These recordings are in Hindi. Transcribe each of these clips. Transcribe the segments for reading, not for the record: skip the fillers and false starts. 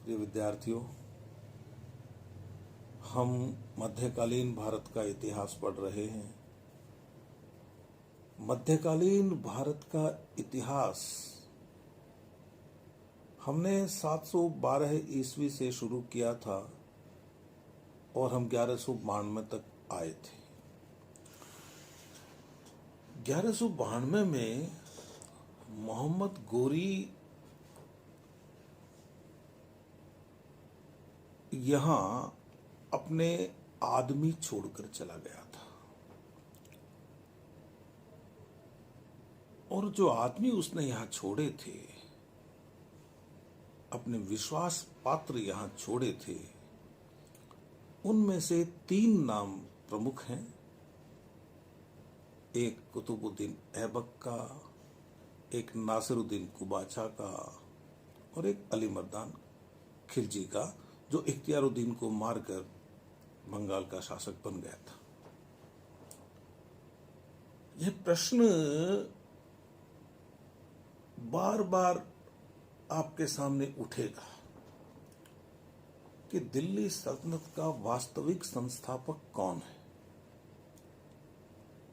प्रिय विद्यार्थियों, हम मध्यकालीन भारत का इतिहास पढ़ रहे हैं। मध्यकालीन भारत का इतिहास हमने 712 ईस्वी से शुरू किया था और हम 1192 तक आए थे। 1192 में मोहम्मद गोरी यहाँ अपने आदमी छोड़कर चला गया था और जो आदमी उसने यहाँ छोड़े थे, अपने विश्वास पात्र यहाँ छोड़े थे, उनमें से 3 नाम प्रमुख हैं। एक कुतुबुद्दीन ऐबक का, एक नासिरुद्दीन कुबाचा का और एक अली मर्दान खिलजी का, जो इख्तियारुद्दीन को मारकर बंगाल का शासक बन गया था। यह प्रश्न बार बार आपके सामने उठेगा कि दिल्ली सल्तनत का वास्तविक संस्थापक कौन है,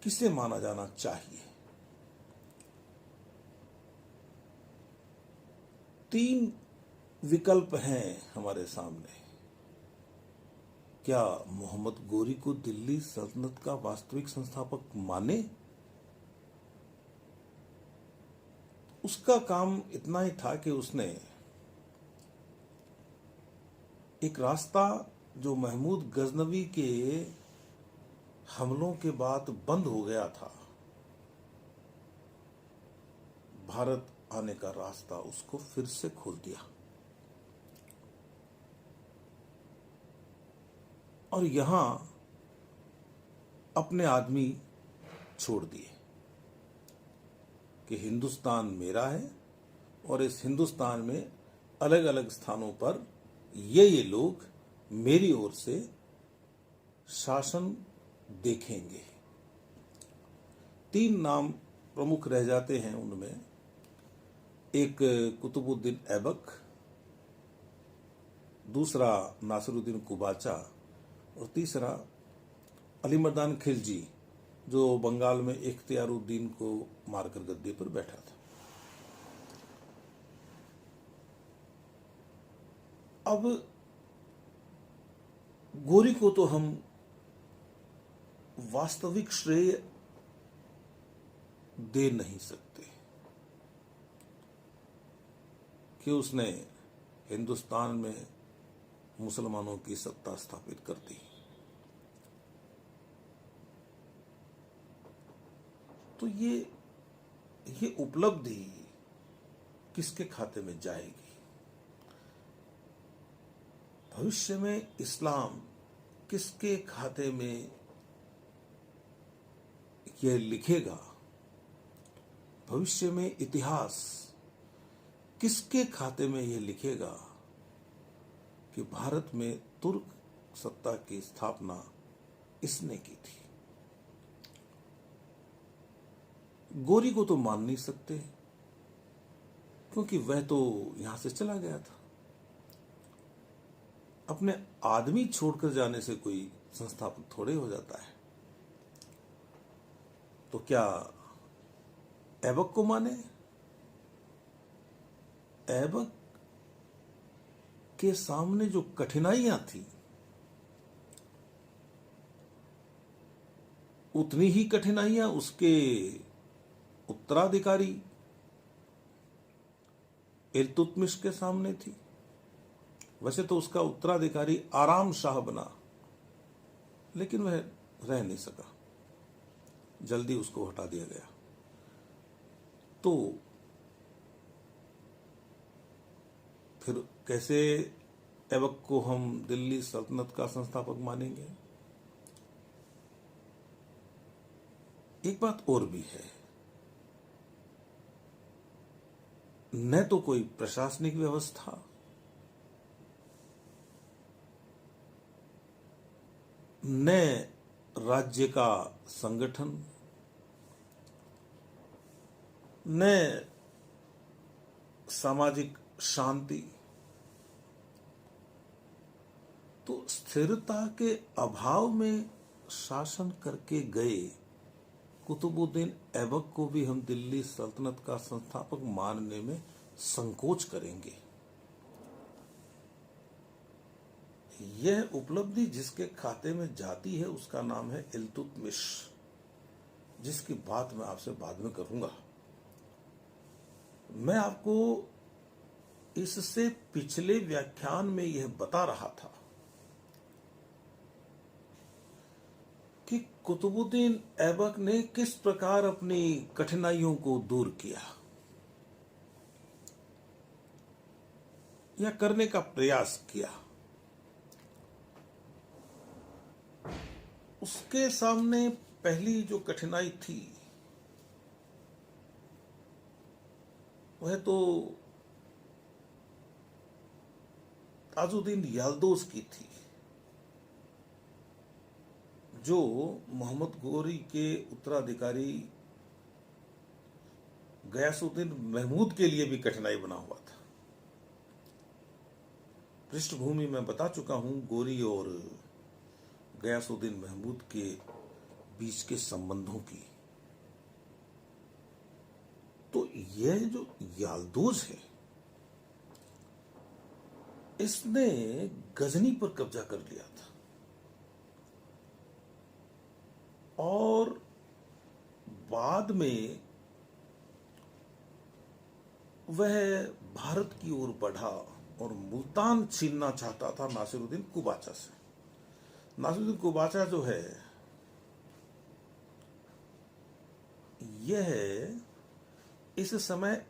किसे माना जाना चाहिए। 3 विकल्प हैं हमारे सामने। क्या मोहम्मद गोरी को दिल्ली सल्तनत का वास्तविक संस्थापक माने? उसका काम इतना ही था कि उसने एक रास्ता जो महमूद गजनवी के हमलों के बाद बंद हो गया था, भारत आने का रास्ता, उसको फिर से खोल दिया और यहां अपने आदमी छोड़ दिए कि हिंदुस्तान मेरा है और इस हिंदुस्तान में अलग अलग स्थानों पर ये लोग मेरी ओर से शासन देखेंगे। 3 नाम प्रमुख रह जाते हैं उनमें। एक कुतुबुद्दीन ऐबक, दूसरा नासिरुद्दीन कुबाचा और तीसरा अली मर्दान खिलजी, जो बंगाल में इख्तियारुद्दीन को मारकर गद्दी पर बैठा था। अब गोरी को तो हम वास्तविक श्रेय दे नहीं सकते कि उसने हिंदुस्तान में मुसलमानों की सत्ता स्थापित कर दी। तो ये उपलब्धि किसके खाते में जाएगी? भविष्य में इस्लाम किसके खाते में यह लिखेगा? भविष्य में इतिहास किसके खाते में यह लिखेगा कि भारत में तुर्क सत्ता की स्थापना इसने की थी? गोरी को तो मान नहीं सकते क्योंकि वह तो यहां से चला गया था। अपने आदमी छोड़कर जाने से कोई संस्थापक थोड़े हो जाता है। तो क्या ऐबक को माने? ऐबक के सामने जो कठिनाइयां थी, उतनी ही कठिनाइयां उसके उत्तराधिकारी इल्तुतमिश के सामने थी। वैसे तो उसका उत्तराधिकारी आराम शाह बना, लेकिन वह रह नहीं सका, जल्दी उसको हटा दिया गया। तो फिर कैसे ऐबक को हम दिल्ली सल्तनत का संस्थापक मानेंगे? एक बात और भी है, न तो कोई प्रशासनिक व्यवस्था, न राज्य का संगठन, न सामाजिक शांति, तो स्थिरता के अभाव में शासन करके गए कुतुबुद्दीन ऐबक को भी हम दिल्ली सल्तनत का संस्थापक मानने में संकोच करेंगे। यह उपलब्धि जिसके खाते में जाती है उसका नाम है इल्तुतमिश, जिसकी बात मैं आपसे बाद में करूंगा। मैं आपको इससे पिछले व्याख्यान में यह बता रहा था कि कुतुबुद्दीन ऐबक ने किस प्रकार अपनी कठिनाइयों को दूर किया या करने का प्रयास किया। उसके सामने पहली जो कठिनाई थी वह तो ताजुद्दीन याल्दोज की थी, जो मोहम्मद गोरी के उत्तराधिकारी गयासुद्दीन महमूद के लिए भी कठिनाई बना हुआ था। पृष्ठभूमि में बता चुका हूं गोरी और गयासुद्दीन महमूद के बीच के संबंधों की। तो यह जो याल्दोज है, इसने गजनी पर कब्जा कर लिया था और बाद में वह भारत की ओर बढ़ा और मुल्तान छीनना चाहता था नासिरुद्दीन कुबाचा से। नासिरुद्दीन कुबाचा जो है यह इस समय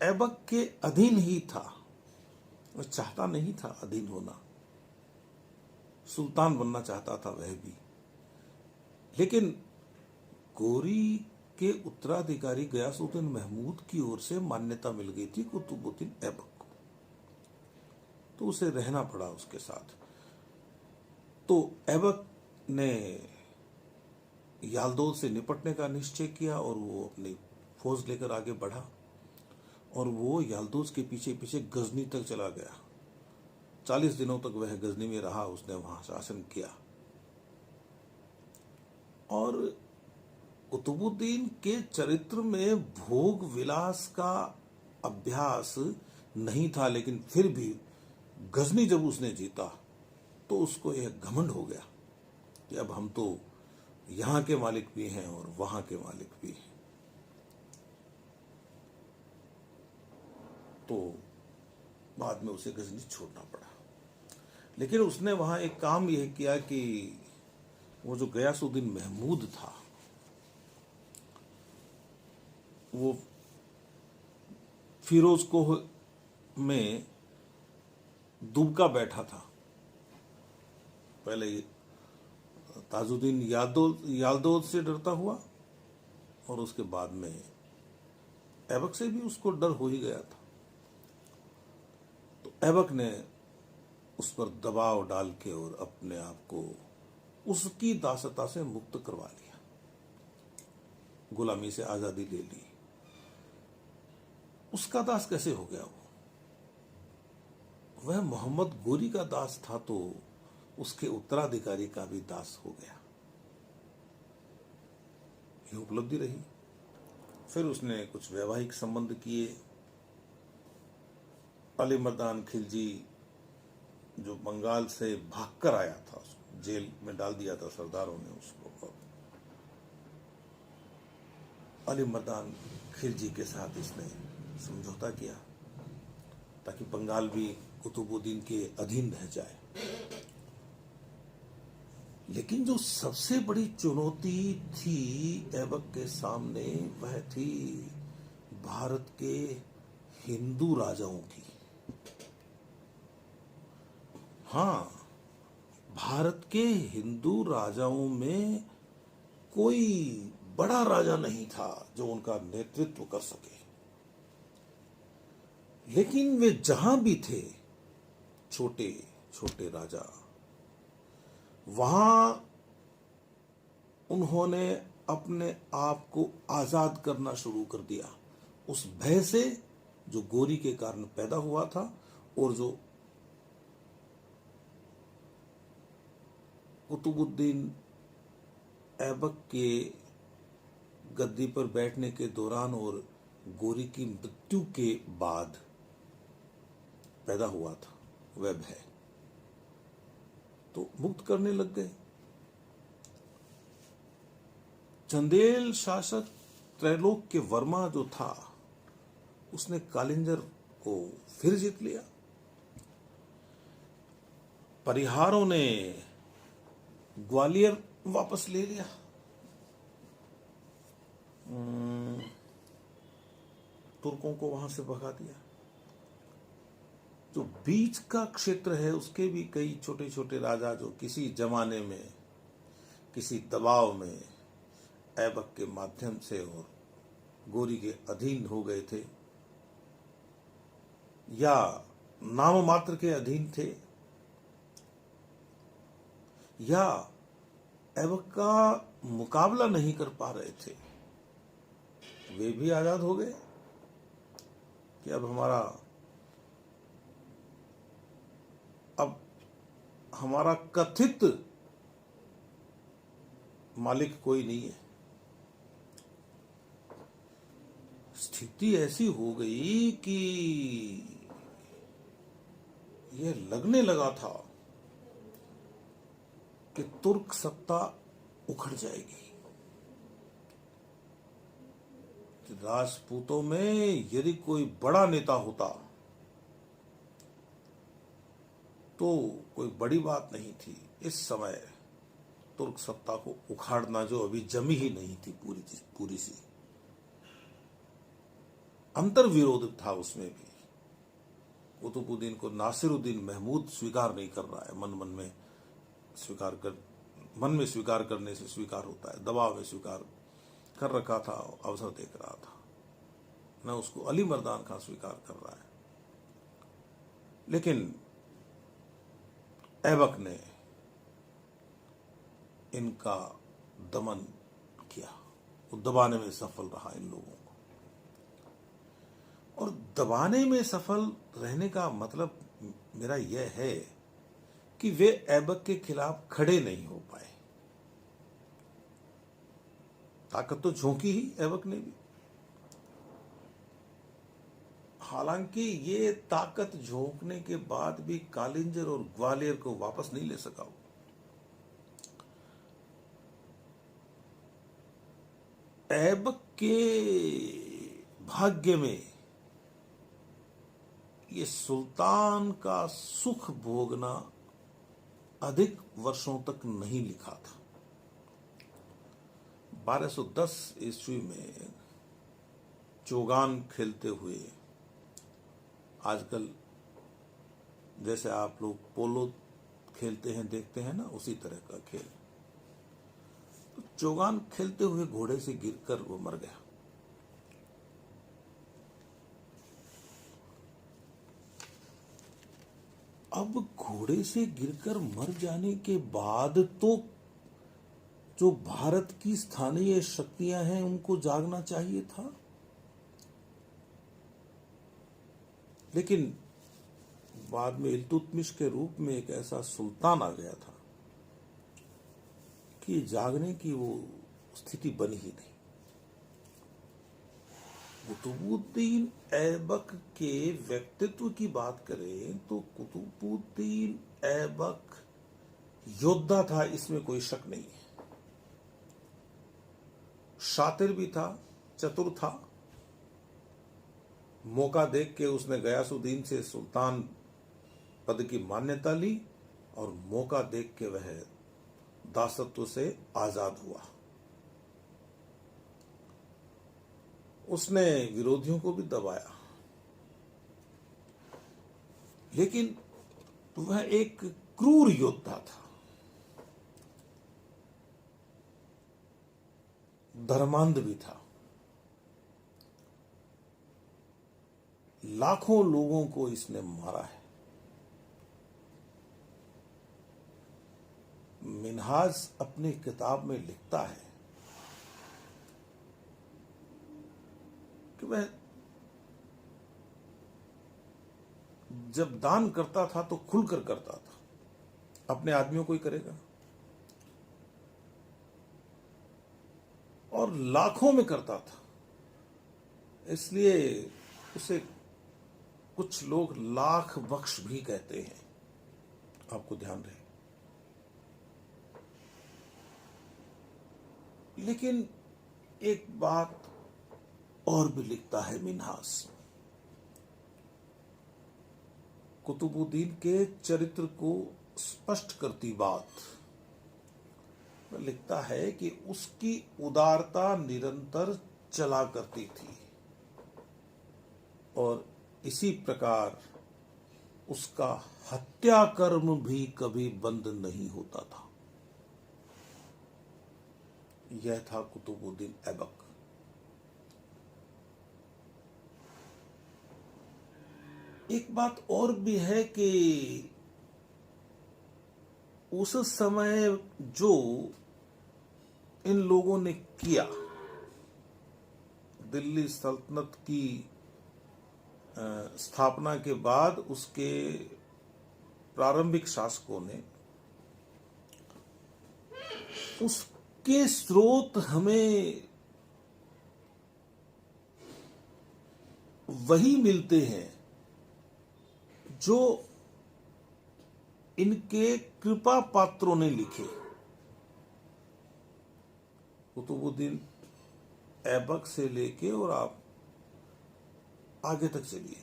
ऐबक के अधीन ही था, वह चाहता नहीं था अधीन होना, सुल्तान बनना चाहता था वह भी। लेकिन गोरी के उत्तराधिकारी गयासुद्दीन महमूद की ओर से मान्यता मिल गई थी कुतुबुद्दीन ऐबक को, तो उसे रहना पड़ा उसके साथ। तो ऐबक ने याल्दोज से निपटने का निश्चय किया और वो अपनी फौज लेकर आगे बढ़ा और वो याल्दोज के पीछे पीछे गजनी तक चला गया। 40 दिनों तक वह गजनी में रहा, उसने वहां शासन किया। और कुतुबुद्दीन के चरित्र में भोग विलास का अभ्यास नहीं था, लेकिन फिर भी गजनी जब उसने जीता तो उसको यह घमंड हो गया कि अब हम तो यहां के मालिक भी हैं और वहां के मालिक भी हैं। तो बाद में उसे गजनी छोड़ना पड़ा। लेकिन उसने वहां एक काम यह किया कि वो जो गयासुद्दीन महमूद था वो फिरोजकोह में दुबका बैठा था। पहले ताजुद्दीन याल्दोज से डरता हुआ और उसके बाद में ऐबक से भी उसको डर हो ही गया था। तो ऐबक ने उस पर दबाव डाल के और अपने आप को उसकी दासता से मुक्त करवा लिया, गुलामी से आजादी ले ली। उसका दास कैसे हो गया? वह मोहम्मद गोरी का दास था तो उसके उत्तराधिकारी का भी दास हो गया। यह उपलब्धि रही। फिर उसने कुछ वैवाहिक संबंध किए। अली मर्दान खिलजी जो बंगाल से भागकर आया था, जेल में डाल दिया था सरदारों ने उसको, और अली मर्दान खिलजी के साथ इसने समझौता किया ताकि बंगाल भी कुतुबुद्दीन के अधीन रह जाए। लेकिन जो सबसे बड़ी चुनौती थी ऐबक के सामने वह थी भारत के हिंदू राजाओं की। हाँ, भारत के हिंदू राजाओं में कोई बड़ा राजा नहीं था जो उनका नेतृत्व कर सके। लेकिन वे जहां भी थे, छोटे छोटे राजा, वहां उन्होंने अपने आप को आजाद करना शुरू कर दिया उस भय से जो गोरी के कारण पैदा हुआ था और जो कुतुबुद्दीन ऐबक के गद्दी पर बैठने के दौरान और गोरी की मृत्यु के बाद पैदा हुआ था वह भय, तो मुक्त करने लग गए। चंदेल शासक त्रैलोक्य वर्मा जो था उसने कालिंजर को फिर जीत लिया। परिहारों ने ग्वालियर वापस ले लिया। तुर्कों को वहां से भगा दिया। जो बीच का क्षेत्र है उसके भी कई छोटे छोटे राजा जो किसी जमाने में किसी दबाव में ऐबक के माध्यम से और गोरी के अधीन हो गए थे या नाम मात्र के अधीन थे या ऐबक का मुकाबला नहीं कर पा रहे थे, वे भी आजाद हो गए कि अब हमारा कथित मालिक कोई नहीं है। स्थिति ऐसी हो गई कि यह लगने लगा था कि तुर्क सत्ता उखड़ जाएगी। राजपूतों में यदि कोई बड़ा नेता होता तो कोई बड़ी बात नहीं थी। इस समय तुर्क सत्ता को उखाड़ना जो अभी जमी ही नहीं थी पूरी सी, अंतर विरोध था उसमें भी। कुतुबुद्दीन को नासिरुद्दीन महमूद स्वीकार नहीं कर रहा है, मन में स्वीकार करने से स्वीकार होता है, दबाव में स्वीकार कर रखा था, अवसर देख रहा था, न उसको अली मर्दान खान स्वीकार कर रहा है। लेकिन ऐबक ने इनका दमन किया, वो दबाने में सफल रहा इन लोगों को। और दबाने में सफल रहने का मतलब मेरा यह है कि वे ऐबक के खिलाफ खड़े नहीं हो पाए। ताकत तो झोंकी ही ऐबक ने भी, हालांकि ये ताकत झोंकने के बाद भी कालिंजर और ग्वालियर को वापस नहीं ले सका। ऐबक के भाग्य में ये सुल्तान का सुख भोगना अधिक वर्षों तक नहीं लिखा था। 1210 ईस्वी में चौगान खेलते हुए, आजकल जैसे आप लोग पोलो खेलते हैं देखते हैं ना, उसी तरह का खेल, तो चौगान खेलते हुए घोड़े से गिरकर वो मर गया। अब घोड़े से गिरकर मर जाने के बाद तो जो भारत की स्थानीय शक्तियां हैं उनको जागना चाहिए था, लेकिन बाद में इल्तुतमिश के रूप में एक ऐसा सुल्तान आ गया था कि जागने की वो स्थिति बनी ही नहीं। कुतुबुद्दीन ऐबक के व्यक्तित्व की बात करें तो कुतुबुद्दीन ऐबक योद्धा था, इसमें कोई शक नहीं है। शातिर भी था, चतुर था। मौका देख के उसने गयासुद्दीन से सुल्तान पद की मान्यता ली और मौका देख के वह दासत्व से आजाद हुआ। उसने विरोधियों को भी दबाया, लेकिन वह एक क्रूर योद्धा था, धर्मांध भी था। लाखों लोगों को इसने मारा है। मिन्हाज अपनी किताब में लिखता है कि वह जब दान करता था तो खुलकर करता था, अपने आदमियों को ही करेगा, और लाखों में करता था, इसलिए उसे कुछ लोग लाख बख्श भी कहते हैं, आपको ध्यान रहे। लेकिन एक बात और भी लिखता है मिन्हास, कुतुबुद्दीन के चरित्र को स्पष्ट करती बात लिखता है कि उसकी उदारता निरंतर चला करती थी और इसी प्रकार उसका हत्या कर्म भी कभी बंद नहीं होता था। यह था कुतुबुद्दीन ऐबक। एक बात और भी है कि उस समय जो इन लोगों ने किया, दिल्ली सल्तनत की स्थापना के बाद उसके प्रारंभिक शासकों ने, उसके स्रोत हमें वही मिलते हैं जो इनके कृपा पात्रों ने लिखे। कुतुबुद्दीन ऐबक से लेके और आप आगे तक चलिए,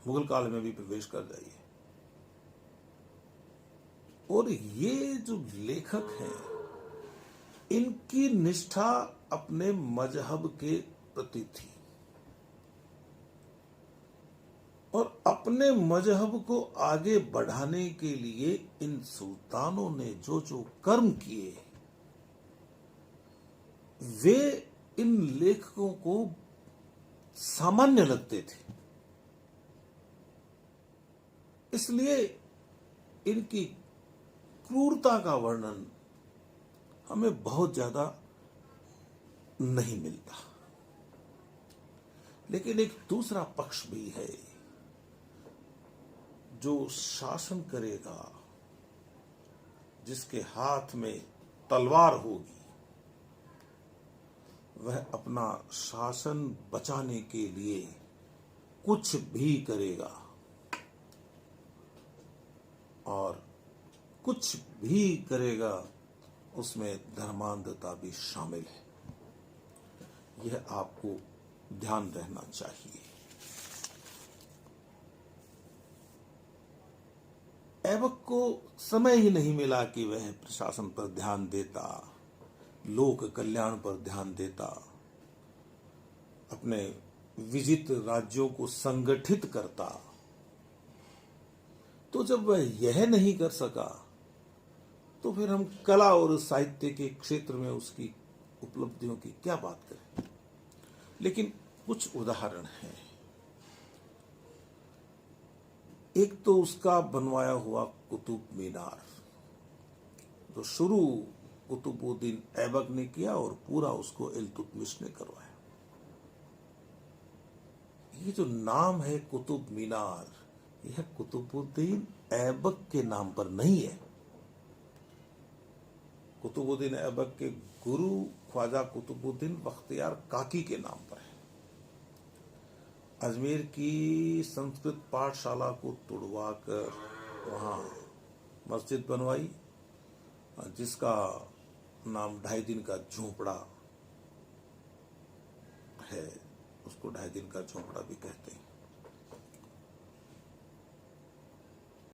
मुगल काल में भी प्रवेश कर जाइए, और ये जो लेखक हैं इनकी निष्ठा अपने मजहब के प्रति थी और अपने मजहब को आगे बढ़ाने के लिए इन सुल्तानों ने जो जो कर्म किए वे इन लेखकों को सामान्य लगते थे, इसलिए इनकी क्रूरता का वर्णन हमें बहुत ज्यादा नहीं मिलता। लेकिन एक दूसरा पक्ष भी है, जो शासन करेगा, जिसके हाथ में तलवार होगी, वह अपना शासन बचाने के लिए कुछ भी करेगा और कुछ भी करेगा उसमें धर्मांधता भी शामिल है। यह आपको ध्यान रहना चाहिए। ऐबक को समय ही नहीं मिला कि वह प्रशासन पर ध्यान देता, लोक कल्याण पर ध्यान देता, अपने विजित राज्यों को संगठित करता। तो जब वह यह नहीं कर सका तो फिर हम कला और साहित्य के क्षेत्र में उसकी उपलब्धियों की क्या बात करें। लेकिन कुछ उदाहरण हैं। एक तो उसका बनवाया हुआ कुतुब मीनार, जो शुरू कुतुबुद्दीन ऐबक ने किया और पूरा उसको इल्तुतमिश ने करवाया। ये जो नाम है कुतुब मीनार, यह कुतुबुद्दीन ऐबक के नाम पर नहीं है। कुतुबुद्दीन ऐबक के गुरु ख्वाजा कुतुबुद्दीन बख्तियार काकी के नाम पर है। अजमेर की संस्कृत पाठशाला को तुड़वाकर वहां मस्जिद बनवाई, जिसका नाम 2.5 दिन का झोपड़ा है। उसको 2.5 दिन का झोपड़ा भी कहते हैं।